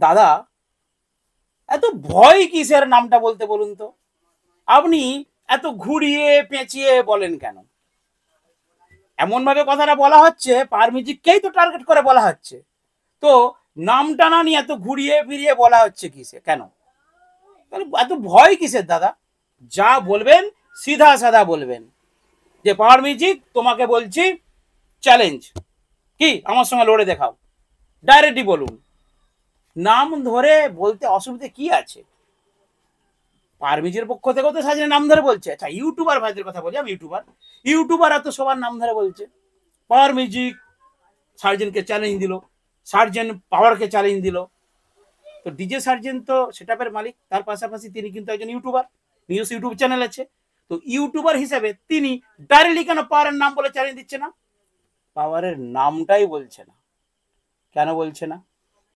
দাদা এত ভয় কিসের নামটা বলতে বলুন তো? আপনি এত ঘুরিয়ে পেঁচিয়ে বলেন কেন? এমন ভাবে কথাটা বলা হচ্ছে, পাওয়ার মিউজিককেই তো টার্গেট করে বলা হচ্ছে। তো নামটা না নিয়ে এত ঘুরিয়ে ফিরিয়ে বলা হচ্ছে কিসে কেন? এত ভয় কিসের দাদা? যা বলবেন সিধা সাদা বলবেন, যে পাওয়ার মিউজিক তোমাকে বলছি চ্যালেঞ্জ, কি আমার সঙ্গে লড়ে দেখাও, ডাইরেক্টলি বলুন। নাম ধরে বলতে অসুবিধে কি আছে? পারমিজের পক্ষ থেকেও তো সাজনের নাম ধরে বলছে। আচ্ছা, ইউটিউবার ভাইদের কথা বলি, আমি ইউটিউবার তো সবার নাম ধরে বলছে। পাওয়ার মিউজিক সার্জেনকে চ্যালেঞ্জ দিল, সার্জেন পাওয়ারকে চ্যালেঞ্জ দিল। তো ডিজে সার্জেন তো সেটআপের মালিক, তার পাশাপাশি তিনি কিন্তু একজন ইউটিউবার, নিজস্ব ইউটিউব চ্যানেল আছে। তো ইউটিউবার হিসেবে তিনি ডাইরেক্টলি কেন পাওয়ারের নাম বলে চ্যালেঞ্জ দিচ্ছে না? পাওয়ারের নামটাই বলছে না। কেন বলছে না?